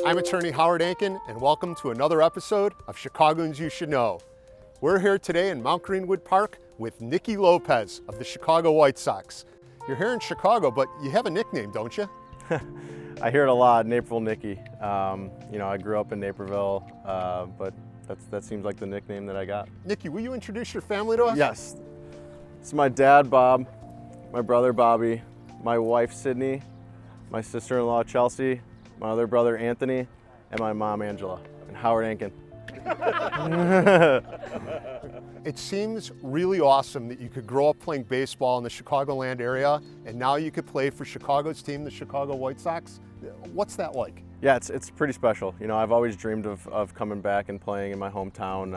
I'm attorney Howard Ankin, and welcome to another episode of Chicagoans You Should Know. We're here today in Mount Greenwood Park with Nicky Lopez of the Chicago White Sox. You're here in Chicago, but you have a nickname, don't you? I hear it a lot, Naperville Nicky. I grew up in Naperville, but that seems like the nickname that I got. Nicky, will you introduce your family to us? Yes. It's my dad, Bob, my brother, Bobby, my wife, Sydney, my sister-in-law, Chelsea, my other brother, Anthony, and my mom, Angela, and Howard Ankin. It seems really awesome that you could grow up playing baseball in the Chicagoland area, and now you could play for Chicago's team, the Chicago White Sox. What's that like? Yeah, it's pretty special. You know, I've always dreamed of coming back and playing in my hometown,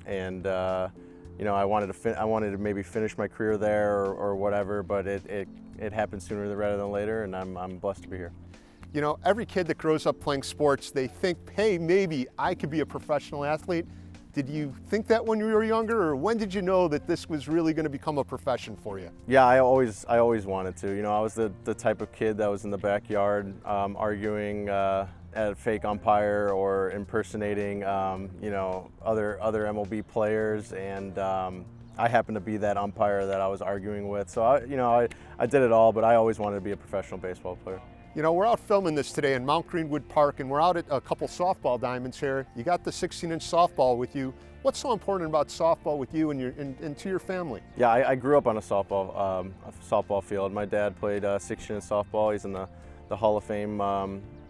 I wanted to maybe finish my career there or whatever, but it happened sooner rather than later, and I'm blessed to be here. You know, every kid that grows up playing sports, they think, hey, maybe I could be a professional athlete. Did you think that when you were younger, or when did you know that this was really going to become a profession for you? Yeah, I always wanted to. You know, I was the type of kid that was in the backyard arguing at a fake umpire or impersonating, other MLB players, and I happened to be that umpire that I was arguing with. So I did it all, but I always wanted to be a professional baseball player. You know, we're out filming this today in Mount Greenwood Park, and we're out at a couple softball diamonds here. You got the 16-inch softball with you. What's so important about softball with you and to your family? Yeah, I grew up on a softball field. My dad played 16-inch softball. He's in the Hall of Fame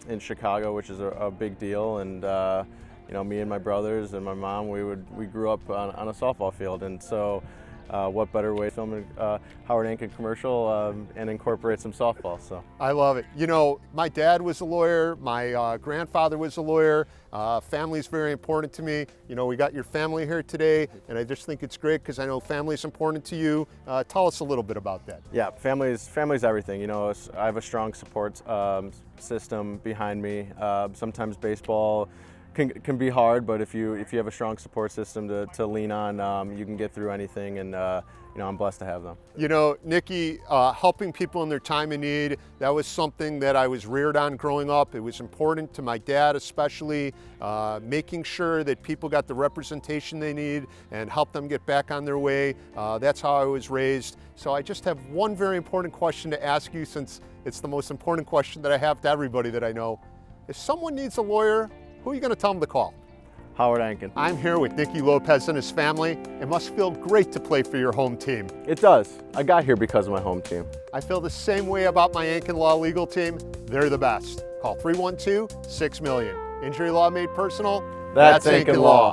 in Chicago, which is a big deal. And me and my brothers and my mom, we grew up on a softball field, and so. What better way to film a Howard Ankin commercial and incorporate some softball? So I love it. You know, my dad was a lawyer. My grandfather was a lawyer. Family is very important to me. You know, we got your family here today, and I just think it's great because I know family is important to you. Tell us a little bit about that. Yeah, family's everything. You know, I have a strong support system behind me. Sometimes baseball can be hard, but if you have a strong support system to lean on, you can get through anything, and I'm blessed to have them. You know, Nicky, helping people in their time of need, that was something that I was reared on growing up. It was important to my dad especially, making sure that people got the representation they need and help them get back on their way. That's how I was raised. So I just have one very important question to ask you, since it's the most important question that I have to everybody that I know. If someone needs a lawyer, who are you going to tell them to call? Howard Ankin. I'm here with Nicky Lopez and his family. It must feel great to play for your home team. It does. I got here because of my home team. I feel the same way about my Ankin Law legal team. They're the best. Call 312-6 million. Injury law made personal? That's Ankin Law.